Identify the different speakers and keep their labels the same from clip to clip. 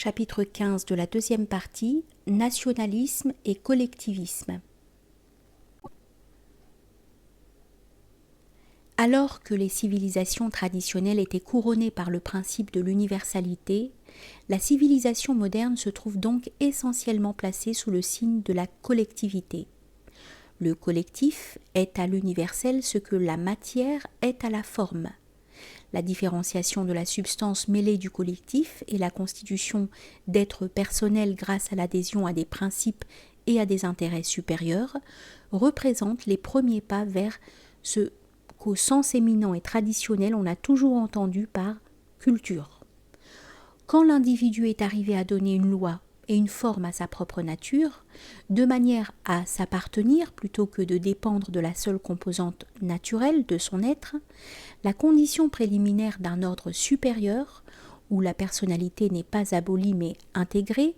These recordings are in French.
Speaker 1: chapitre 15 de la deuxième partie, nationalisme et collectivisme. Alors que les civilisations traditionnelles étaient couronnées par le principe de l'universalité, la civilisation moderne se trouve donc essentiellement placée sous le signe de la collectivité. Le collectif est à l'universel ce que la matière est à la forme. La différenciation de la substance mêlée du collectif et la constitution d'êtres personnels grâce à l'adhésion à des principes et à des intérêts supérieurs représentent les premiers pas vers ce qu'au sens éminent et traditionnel on a toujours entendu par culture. Quand l'individu est arrivé à donner une loi et une forme à sa propre nature, de manière à s'appartenir plutôt que de dépendre de la seule composante naturelle de son être, la condition préliminaire d'un ordre supérieur, où la personnalité n'est pas abolie mais intégrée,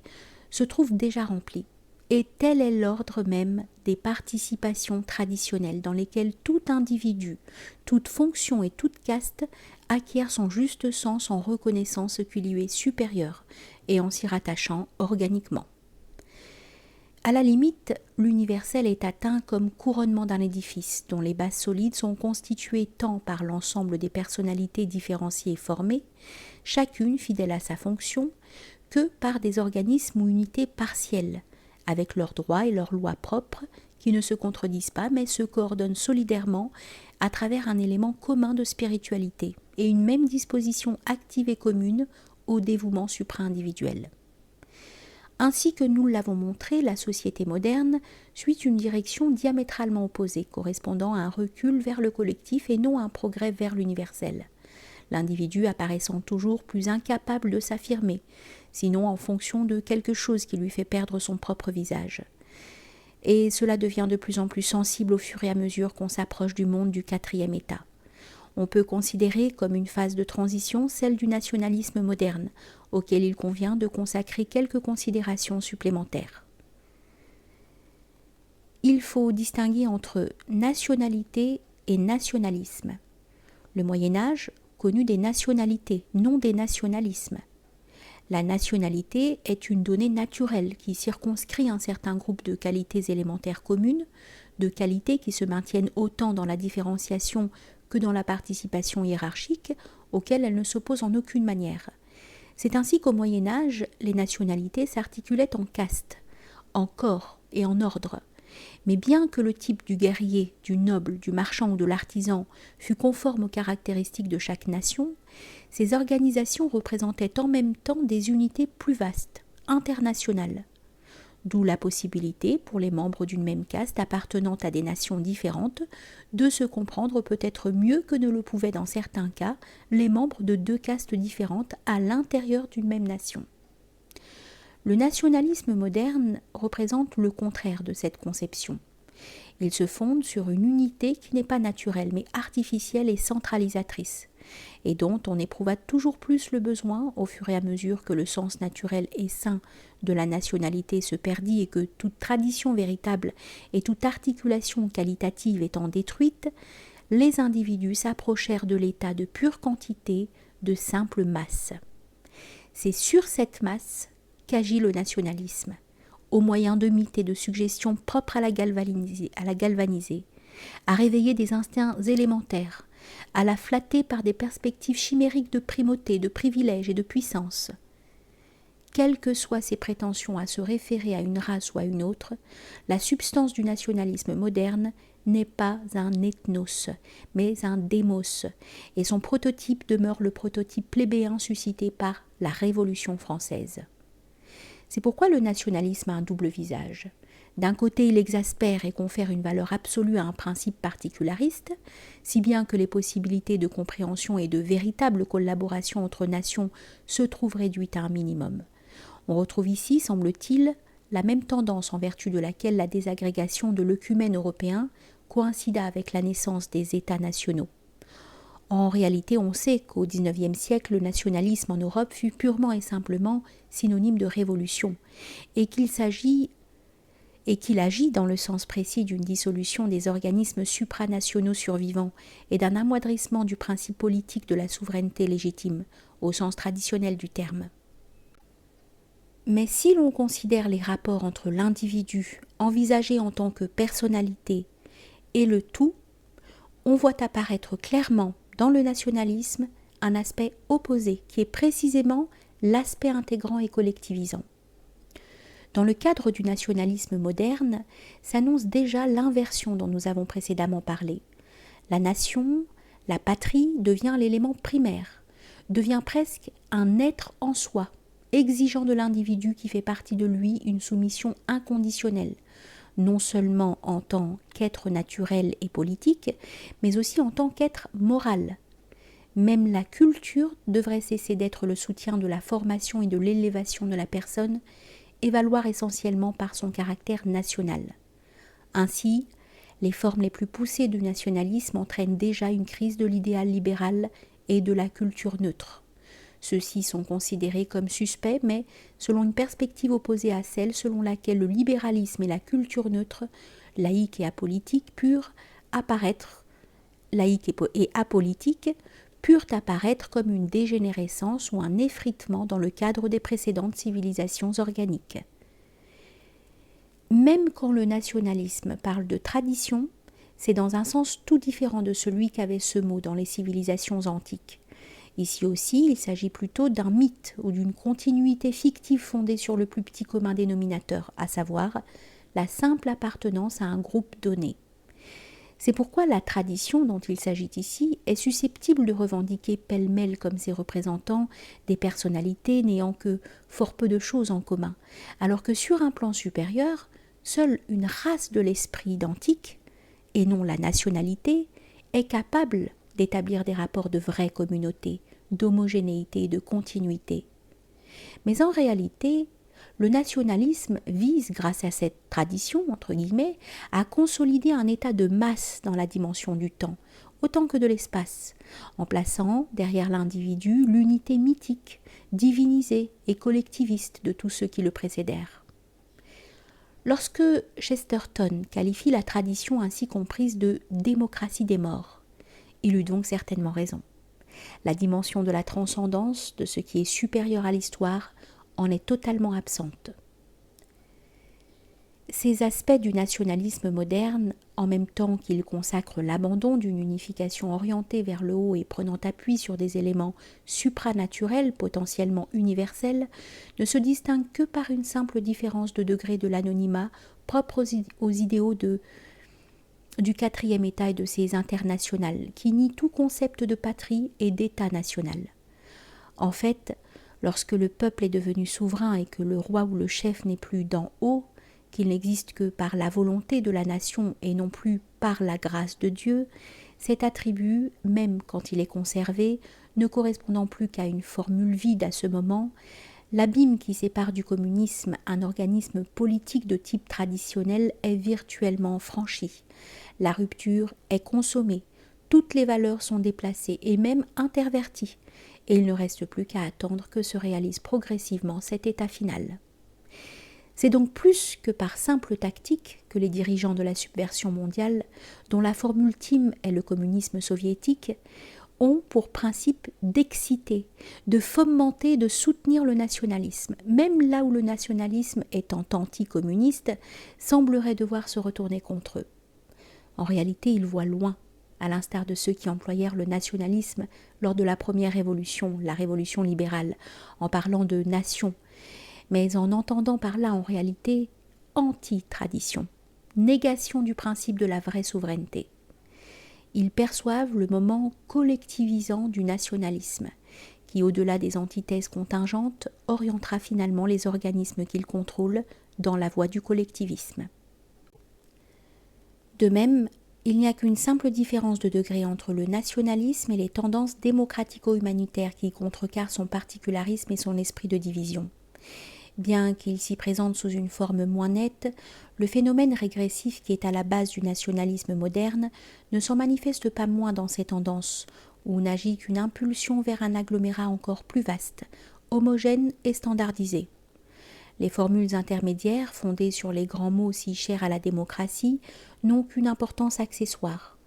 Speaker 1: se trouve déjà remplie. Et tel est l'ordre même des participations traditionnelles dans lesquelles tout individu, toute fonction et toute caste acquiert son juste sens en reconnaissant ce qui lui est supérieur et en s'y rattachant organiquement. À la limite, l'universel est atteint comme couronnement d'un édifice dont les bases solides sont constituées tant par l'ensemble des personnalités différenciées et formées, chacune fidèle à sa fonction, que par des organismes ou unités partielles, avec leurs droits et leurs lois propres, qui ne se contredisent pas mais se coordonnent solidairement à travers un élément commun de spiritualité et une même disposition active et commune au dévouement supra-individuel. Ainsi que nous l'avons montré, la société moderne suit une direction diamétralement opposée, correspondant à un recul vers le collectif et non à un progrès vers l'universel. L'individu apparaissant toujours plus incapable de s'affirmer, sinon en fonction de quelque chose qui lui fait perdre son propre visage. Et cela devient de plus en plus sensible au fur et à mesure qu'on s'approche du monde du quatrième état. On peut considérer comme une phase de transition celle du nationalisme moderne, auquel il convient de consacrer quelques considérations supplémentaires. Il faut distinguer entre nationalité et nationalisme. Le Moyen-Âge connut des nationalités, non des nationalismes. La nationalité est une donnée naturelle qui circonscrit un certain groupe de qualités élémentaires communes, de qualités qui se maintiennent autant dans la différenciation que dans la participation hiérarchique, auxquelles elles ne s'opposent en aucune manière. C'est ainsi qu'au Moyen-Âge, les nationalités s'articulaient en castes, en corps et en ordre. Mais bien que le type du guerrier, du noble, du marchand ou de l'artisan fût conforme aux caractéristiques de chaque nation, ces organisations représentaient en même temps des unités plus vastes, internationales. D'où la possibilité, pour les membres d'une même caste appartenant à des nations différentes, de se comprendre peut-être mieux que ne le pouvaient dans certains cas les membres de deux castes différentes à l'intérieur d'une même nation. Le nationalisme moderne représente le contraire de cette conception. Il se fonde sur une unité qui n'est pas naturelle mais artificielle et centralisatrice, et dont on éprouva toujours plus le besoin au fur et à mesure que le sens naturel et sain de la nationalité se perdit et que toute tradition véritable et toute articulation qualitative étant détruite, les individus s'approchèrent de l'état de pure quantité, de simple masse. C'est sur cette masse qu'agit le nationalisme, au moyen de mythes et de suggestions propres à la galvaniser, à réveiller des instincts élémentaires, à la flatter par des perspectives chimériques de primauté, de privilège et de puissance. Quelles que soient ses prétentions à se référer à une race ou à une autre, la substance du nationalisme moderne n'est pas un ethnos, mais un démos, et son prototype demeure le prototype plébéien suscité par la Révolution française. C'est pourquoi le nationalisme a un double visage. D'un côté, il exaspère et confère une valeur absolue à un principe particulariste, si bien que les possibilités de compréhension et de véritable collaboration entre nations se trouvent réduites à un minimum. On retrouve ici, semble-t-il, la même tendance en vertu de laquelle la désagrégation de l'œcumène européen coïncida avec la naissance des États nationaux. En réalité, on sait qu'au XIXe siècle, le nationalisme en Europe fut purement et simplement synonyme de révolution, et qu'il agit dans le sens précis d'une dissolution des organismes supranationaux survivants et d'un amoindrissement du principe politique de la souveraineté légitime, au sens traditionnel du terme. Mais si l'on considère les rapports entre l'individu envisagé en tant que personnalité et le tout, on voit apparaître clairement dans le nationalisme un aspect opposé qui est précisément l'aspect intégrant et collectivisant. Dans le cadre du nationalisme moderne, s'annonce déjà l'inversion dont nous avons précédemment parlé. La nation, la patrie devient l'élément primaire, devient presque un être en soi, exigeant de l'individu qui fait partie de lui une soumission inconditionnelle, non seulement en tant qu'être naturel et politique, mais aussi en tant qu'être moral. Même la culture devrait cesser d'être le soutien de la formation et de l'élévation de la personne et valoir essentiellement par son caractère national. Ainsi, les formes les plus poussées du nationalisme entraînent déjà une crise de l'idéal libéral et de la culture neutre. Ceux-ci sont considérés comme suspects, mais selon une perspective opposée à celle selon laquelle le libéralisme et la culture neutre, laïque et apolitique, purent apparaître comme une dégénérescence ou un effritement dans le cadre des précédentes civilisations organiques. Même quand le nationalisme parle de tradition, c'est dans un sens tout différent de celui qu'avait ce mot dans les civilisations antiques. Ici aussi, il s'agit plutôt d'un mythe ou d'une continuité fictive fondée sur le plus petit commun dénominateur, à savoir la simple appartenance à un groupe donné. C'est pourquoi la tradition dont il s'agit ici est susceptible de revendiquer pêle-mêle comme ses représentants des personnalités n'ayant que fort peu de choses en commun, alors que sur un plan supérieur, seule une race de l'esprit identique, et non la nationalité, est capable d'établir des rapports de vraie communauté, d'homogénéité et de continuité. Mais en réalité, le nationalisme vise, grâce à cette tradition, entre guillemets, à consolider un état de masse dans la dimension du temps, autant que de l'espace, en plaçant derrière l'individu l'unité mythique, divinisée et collectiviste de tous ceux qui le précédèrent. Lorsque Chesterton qualifie la tradition ainsi comprise de « démocratie des morts », il eut donc certainement raison. La dimension de la transcendance, de ce qui est supérieur à l'histoire, en est totalement absente. Ces aspects du nationalisme moderne, en même temps qu'ils consacrent l'abandon d'une unification orientée vers le haut et prenant appui sur des éléments supranaturels potentiellement universels, ne se distinguent que par une simple différence de degré de l'anonymat propre aux idéaux du quatrième État et de ses internationales, qui nient tout concept de patrie et d'État national. En fait, lorsque le peuple est devenu souverain et que le roi ou le chef n'est plus d'en haut, qu'il n'existe que par la volonté de la nation et non plus par la grâce de Dieu, cet attribut, même quand il est conservé, ne correspondant plus qu'à une formule vide à ce moment, l'abîme qui sépare du communisme un organisme politique de type traditionnel est virtuellement franchi. La rupture est consommée, toutes les valeurs sont déplacées et même interverties, et il ne reste plus qu'à attendre que se réalise progressivement cet état final. C'est donc plus que par simple tactique que les dirigeants de la subversion mondiale, dont la forme ultime est le communisme soviétique, ont pour principe d'exciter, de fomenter, de soutenir le nationalisme, même là où le nationalisme, étant anticommuniste, semblerait devoir se retourner contre eux. En réalité, ils voient loin, à l'instar de ceux qui employèrent le nationalisme lors de la première révolution, la révolution libérale, en parlant de nation, mais en entendant par là en réalité anti-tradition, négation du principe de la vraie souveraineté. Ils perçoivent le moment collectivisant du nationalisme, qui, au-delà des antithèses contingentes, orientera finalement les organismes qu'ils contrôlent dans la voie du collectivisme. De même, il n'y a qu'une simple différence de degré entre le nationalisme et les tendances démocratico-humanitaires qui contrecarrent son particularisme et son esprit de division. Bien qu'il s'y présente sous une forme moins nette, le phénomène régressif qui est à la base du nationalisme moderne ne s'en manifeste pas moins dans ces tendances, où n'agit qu'une impulsion vers un agglomérat encore plus vaste, homogène et standardisé. Les formules intermédiaires, fondées sur les grands mots si chers à la démocratie, n'ont qu'une importance accessoire.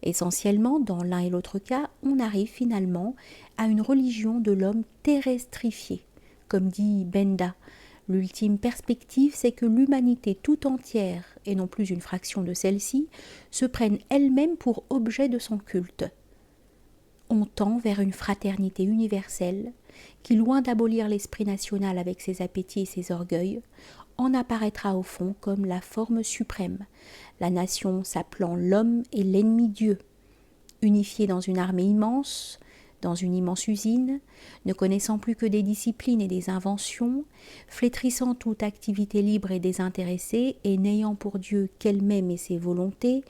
Speaker 1: Essentiellement, dans l'un et l'autre cas, on arrive finalement à une religion de l'homme terrestrifié, comme dit Benda, L'ultime perspective, c'est que l'humanité tout entière, et non plus une fraction de celle-ci, se prenne elle-même pour objet de son culte. On tend vers une fraternité universelle qui, loin d'abolir l'esprit national avec ses appétits et ses orgueils, en apparaîtra au fond comme la forme suprême, la nation s'appelant l'homme et l'ennemi Dieu, unifiée dans une armée immense, dans une immense usine, ne connaissant plus que des disciplines et des inventions, flétrissant toute activité libre et désintéressée, et n'ayant pour Dieu qu'elle-même et ses volontés,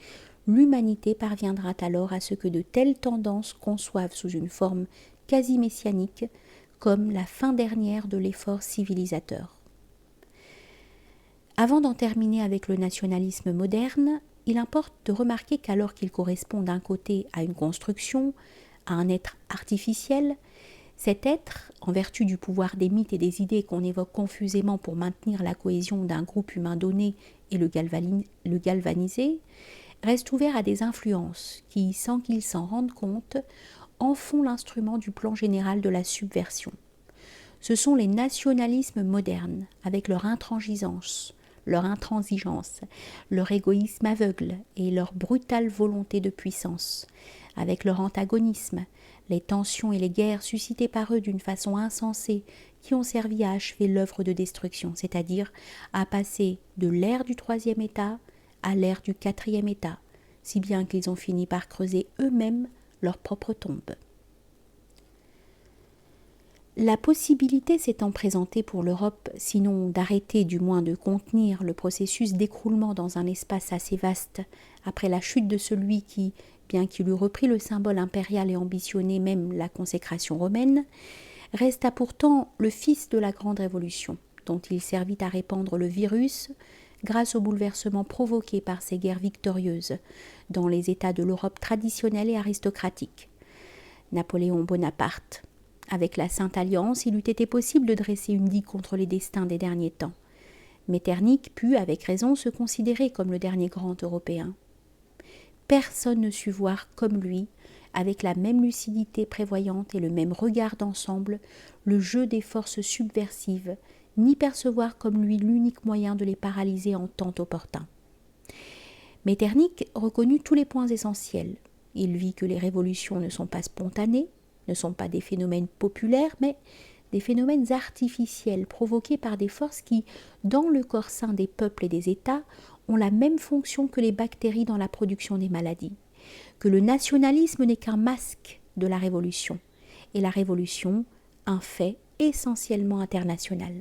Speaker 1: l'humanité parviendra alors à ce que de telles tendances conçoivent sous une forme quasi messianique comme la fin dernière de l'effort civilisateur. Avant d'en terminer avec le nationalisme moderne, il importe de remarquer qu'alors qu'il correspond d'un côté à une construction, à un être artificiel, cet être, en vertu du pouvoir des mythes et des idées qu'on évoque confusément pour maintenir la cohésion d'un groupe humain donné et le galvaniser, reste ouvert à des influences qui, sans qu'ils s'en rendent compte, en font l'instrument du plan général de la subversion. Ce sont les nationalismes modernes, avec leur intransigeance, leur égoïsme aveugle et leur brutale volonté de puissance, avec leur antagonisme, les tensions et les guerres suscitées par eux d'une façon insensée qui ont servi à achever l'œuvre de destruction, c'est-à-dire à passer de l'ère du troisième État à l'ère du quatrième État, si bien qu'ils ont fini par creuser eux-mêmes leur propre tombe. La possibilité s'étant présentée pour l'Europe, sinon d'arrêter, du moins de contenir le processus d'écroulement dans un espace assez vaste, après la chute de celui qui, bien qu'il eût repris le symbole impérial et ambitionné même la consécration romaine, resta pourtant le fils de la grande révolution, dont il servit à répandre le virus, grâce aux bouleversements provoqués par ces guerres victorieuses dans les États de l'Europe traditionnelle et aristocratique. Napoléon Bonaparte. Avec la Sainte Alliance, il eût été possible de dresser une digue contre les destins des derniers temps. Metternich put, avec raison, se considérer comme le dernier grand Européen. Personne ne sut voir comme lui, avec la même lucidité prévoyante et le même regard d'ensemble, le jeu des forces subversives, ni percevoir comme lui l'unique moyen de les paralyser en temps opportun. Metternich reconnut tous les points essentiels. Il vit que les révolutions ne sont pas spontanées, ne sont pas des phénomènes populaires, mais des phénomènes artificiels provoqués par des forces qui, dans le corps sain des peuples et des États, ont la même fonction que les bactéries dans la production des maladies, que le nationalisme n'est qu'un masque de la révolution, et la révolution, un fait essentiellement international.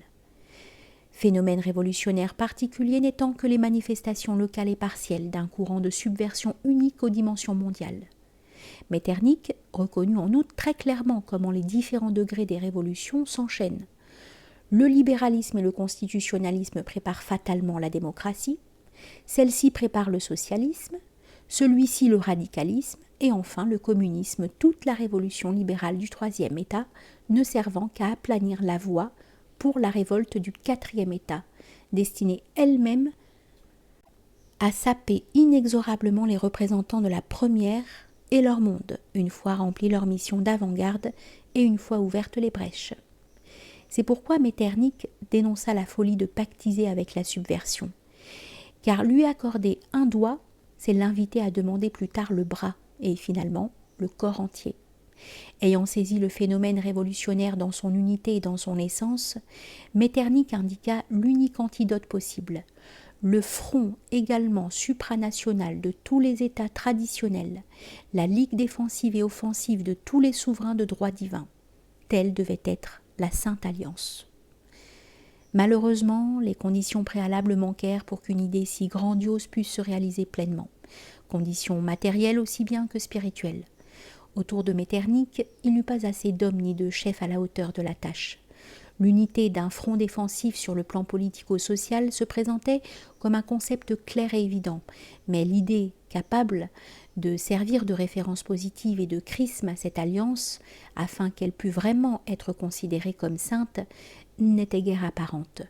Speaker 1: Phénomène révolutionnaire particulier n'étant que les manifestations locales et partielles d'un courant de subversion unique aux dimensions mondiales. Metternich reconnut en outre très clairement comment les différents degrés des révolutions s'enchaînent. Le libéralisme et le constitutionnalisme préparent fatalement la démocratie, celle-ci prépare le socialisme, celui-ci le radicalisme, et enfin le communisme, toute la révolution libérale du troisième État, ne servant qu'à aplanir la voie pour la révolte du quatrième État, destinée elle-même à saper inexorablement les représentants de la première et leur monde, une fois rempli leur mission d'avant-garde et une fois ouvertes les brèches. C'est pourquoi Metternich dénonça la folie de pactiser avec la subversion. Car lui accorder un doigt, c'est l'inviter à demander plus tard le bras, et finalement le corps entier. Ayant saisi le phénomène révolutionnaire dans son unité et dans son essence, Metternich indiqua l'unique antidote possible, le front également supranational de tous les États traditionnels, la ligue défensive et offensive de tous les souverains de droit divin. Telle devait être la Sainte Alliance. Malheureusement, les conditions préalables manquèrent pour qu'une idée si grandiose puisse se réaliser pleinement, conditions matérielles aussi bien que spirituelles. Autour de Metternich, il n'eut pas assez d'hommes ni de chefs à la hauteur de la tâche. L'unité d'un front défensif sur le plan politico-social se présentait comme un concept clair et évident, mais l'idée capable de servir de référence positive et de chrisme à cette alliance, afin qu'elle pût vraiment être considérée comme sainte, n'était guère apparente.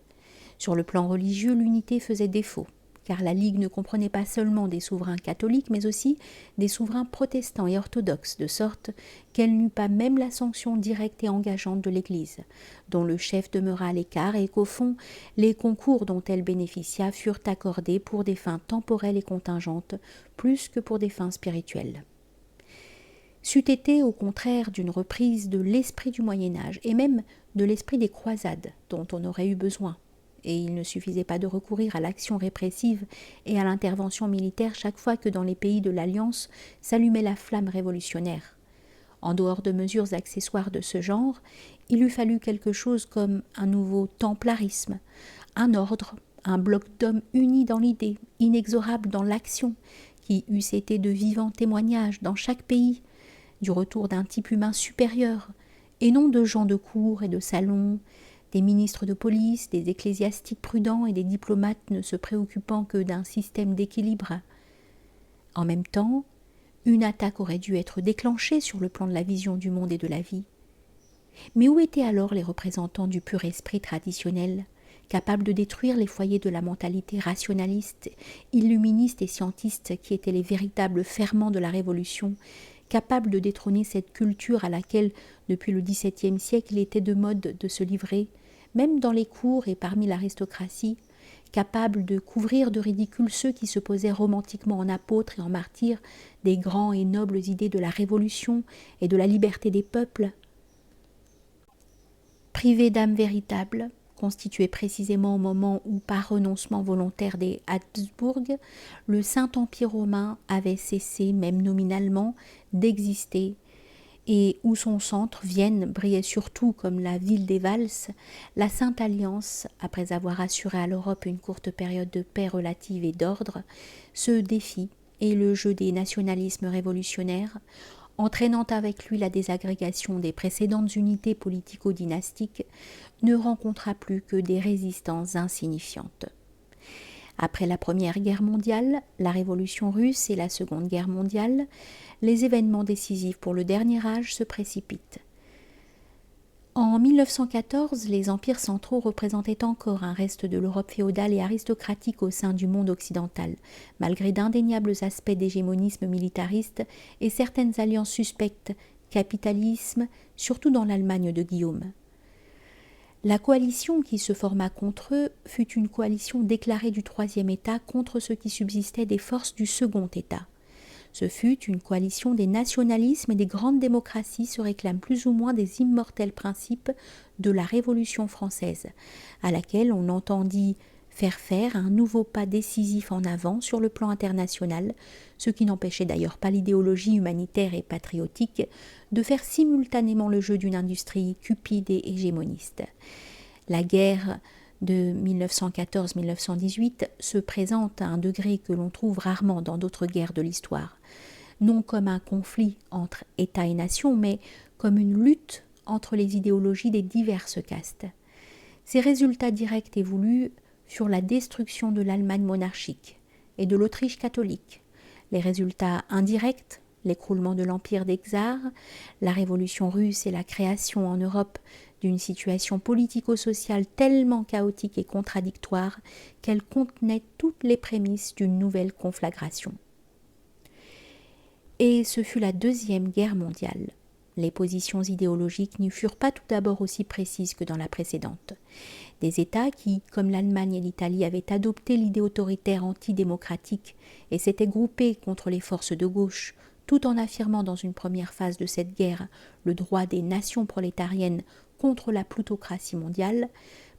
Speaker 1: Sur le plan religieux, l'unité faisait défaut. car la Ligue ne comprenait pas seulement des souverains catholiques, mais aussi des souverains protestants et orthodoxes, de sorte qu'elle n'eut pas même la sanction directe et engageante de l'Église, dont le chef demeura à l'écart, et qu'au fond, les concours dont elle bénéficia furent accordés pour des fins temporelles et contingentes, plus que pour des fins spirituelles. C'eût été au contraire d'une reprise de l'esprit du Moyen-Âge, et même de l'esprit des croisades, dont on aurait eu besoin. Et il ne suffisait pas de recourir à l'action répressive et à l'intervention militaire chaque fois que dans les pays de l'Alliance s'allumait la flamme révolutionnaire. En dehors de mesures accessoires de ce genre, il eût fallu quelque chose comme un nouveau templarisme, un ordre, un bloc d'hommes unis dans l'idée, inexorables dans l'action, qui eussent été de vivants témoignages dans chaque pays du retour d'un type humain supérieur, et non de gens de cour et de salon, des ministres de police, des ecclésiastiques prudents et des diplomates ne se préoccupant que d'un système d'équilibre. En même temps, une attaque aurait dû être déclenchée sur le plan de la vision du monde et de la vie. Mais où étaient alors les représentants du pur esprit traditionnel, capables de détruire les foyers de la mentalité rationaliste, illuministe et scientiste qui étaient les véritables ferments de la Révolution, capables de détrôner cette culture à laquelle, depuis le XVIIe siècle, il était de mode de se livrer, même dans les cours et parmi l'aristocratie, capables de couvrir de ridicule ceux qui se posaient romantiquement en apôtres et en martyrs des grands et nobles idées de la Révolution et de la liberté des peuples. Privés d'âme véritable, constitués précisément au moment où, par renoncement volontaire des Habsbourg, le Saint-Empire romain avait cessé, même nominalement, d'exister, et où son centre, Vienne, brillait surtout comme la ville des valses, la Sainte Alliance, après avoir assuré à l'Europe une courte période de paix relative et d'ordre, se défit, et le jeu des nationalismes révolutionnaires, entraînant avec lui la désagrégation des précédentes unités politico-dynastiques, ne rencontra plus que des résistances insignifiantes. Après la Première Guerre mondiale, la Révolution russe et la Seconde Guerre mondiale, les événements décisifs pour le dernier âge se précipitent. En 1914, les empires centraux représentaient encore un reste de l'Europe féodale et aristocratique au sein du monde occidental, malgré d'indéniables aspects d'hégémonisme militariste et certaines alliances suspectes, capitalisme, surtout dans l'Allemagne de Guillaume. La coalition qui se forma contre eux fut une coalition déclarée du Troisième État contre ce qui subsistait des forces du Second État. Ce fut une coalition des nationalismes et des grandes démocraties se réclament plus ou moins des immortels principes de la Révolution française, à laquelle on entendit faire un nouveau pas décisif en avant sur le plan international, ce qui n'empêchait d'ailleurs pas l'idéologie humanitaire et patriotique de faire simultanément le jeu d'une industrie cupide et hégémoniste. La guerre de 1914-1918 se présente à un degré que l'on trouve rarement dans d'autres guerres de l'histoire, non comme un conflit entre États et nations, mais comme une lutte entre les idéologies des diverses castes. Ces résultats directs et voulus furent la destruction de l'Allemagne monarchique et de l'Autriche catholique, les résultats indirects, l'écroulement de l'empire des tsars, la révolution russe et la création en Europe d'une situation politico-sociale tellement chaotique et contradictoire qu'elle contenait toutes les prémices d'une nouvelle conflagration. Et ce fut la Deuxième Guerre mondiale. Les positions idéologiques n'y furent pas tout d'abord aussi précises que dans la précédente. Des États qui, comme l'Allemagne et l'Italie, avaient adopté l'idée autoritaire antidémocratique et s'étaient groupés contre les forces de gauche, tout en affirmant dans une première phase de cette guerre le droit des nations prolétariennes contre la plutocratie mondiale,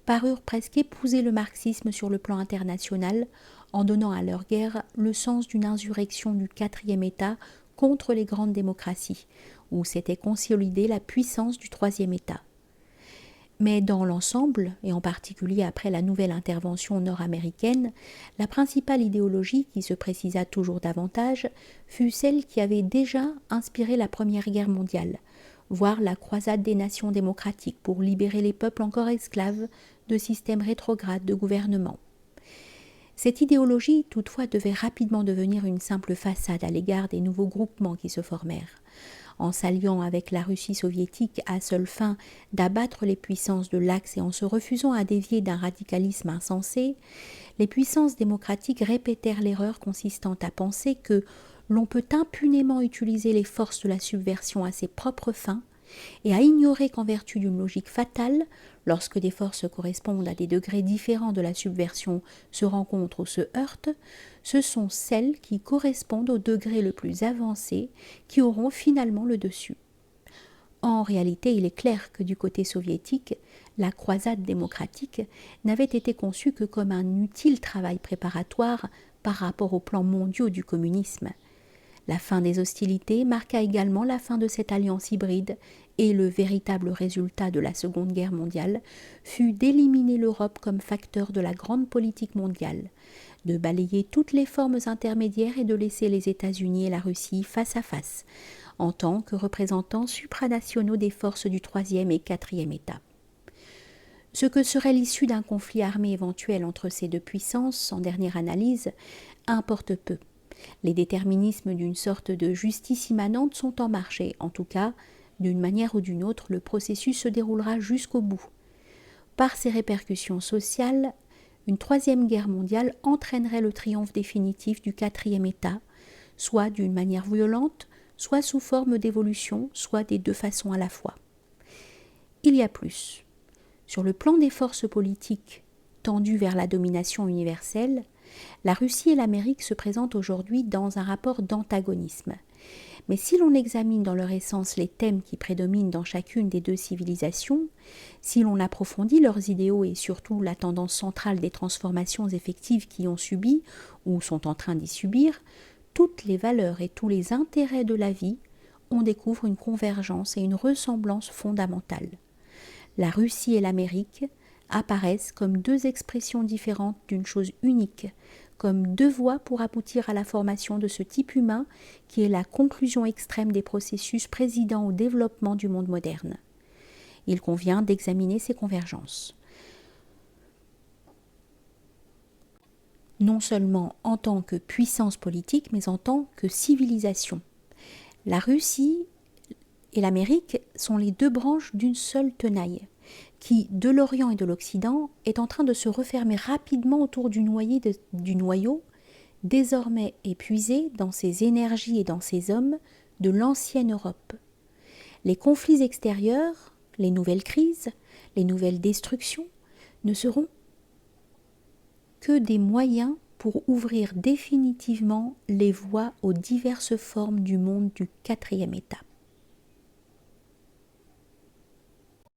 Speaker 1: parurent presque épouser le marxisme sur le plan international en donnant à leur guerre le sens d'une insurrection du quatrième État contre les grandes démocraties, où s'était consolidée la puissance du troisième État. Mais dans l'ensemble, et en particulier après la nouvelle intervention nord-américaine, la principale idéologie qui se précisa toujours davantage fut celle qui avait déjà inspiré la Première Guerre mondiale, voire la croisade des nations démocratiques pour libérer les peuples encore esclaves de systèmes rétrogrades de gouvernement. Cette idéologie, toutefois, devait rapidement devenir une simple façade à l'égard des nouveaux groupements qui se formèrent. en s'alliant avec la Russie soviétique à seule fin d'abattre les puissances de l'Axe et en se refusant à dévier d'un radicalisme insensé, les puissances démocratiques répétèrent l'erreur consistant à penser que l'on peut impunément utiliser les forces de la subversion à ses propres fins et à ignorer qu'en vertu d'une logique fatale, lorsque des forces correspondent à des degrés différents de la subversion se rencontrent ou se heurtent, ce sont celles qui correspondent au degré le plus avancé qui auront finalement le dessus. En réalité, il est clair que du côté soviétique, la croisade démocratique n'avait été conçue que comme un utile travail préparatoire par rapport aux plans mondiaux du communisme. La fin des hostilités marqua également la fin de cette alliance hybride et le véritable résultat de la Seconde Guerre mondiale fut d'éliminer l'Europe comme facteur de la grande politique mondiale, de balayer toutes les formes intermédiaires et de laisser les États-Unis et la Russie face à face, en tant que représentants supranationaux des forces du troisième et quatrième État. Ce que serait l'issue d'un conflit armé éventuel entre ces deux puissances, en dernière analyse, importe peu. Les déterminismes d'une sorte de justice immanente sont en marche et, en tout cas, d'une manière ou d'une autre, le processus se déroulera jusqu'au bout. Par ses répercussions sociales, une troisième guerre mondiale entraînerait le triomphe définitif du quatrième État, soit d'une manière violente, soit sous forme d'évolution, soit des deux façons à la fois. Il y a plus. Sur le plan des forces politiques tendues vers la domination universelle, la Russie et l'Amérique se présentent aujourd'hui dans un rapport d'antagonisme. Mais si l'on examine dans leur essence les thèmes qui prédominent dans chacune des deux civilisations, si l'on approfondit leurs idéaux et surtout la tendance centrale des transformations effectives qui ont subi ou sont en train d'y subir, toutes les valeurs et tous les intérêts de la vie, on découvre une convergence et une ressemblance fondamentale. La Russie et l'Amérique apparaissent comme deux expressions différentes d'une chose unique, comme deux voies pour aboutir à la formation de ce type humain qui est la conclusion extrême des processus présidant au développement du monde moderne. Il convient d'examiner ces convergences. Non seulement en tant que puissance politique, mais en tant que civilisation. La Russie et l'Amérique sont les deux branches d'une seule tenaille, qui, de l'Orient et de l'Occident, est en train de se refermer rapidement autour du noyau, désormais épuisé dans ses énergies et dans ses hommes, de l'ancienne Europe. Les conflits extérieurs, les nouvelles crises, les nouvelles destructions ne seront que des moyens pour ouvrir définitivement les voies aux diverses formes du monde du quatrième État.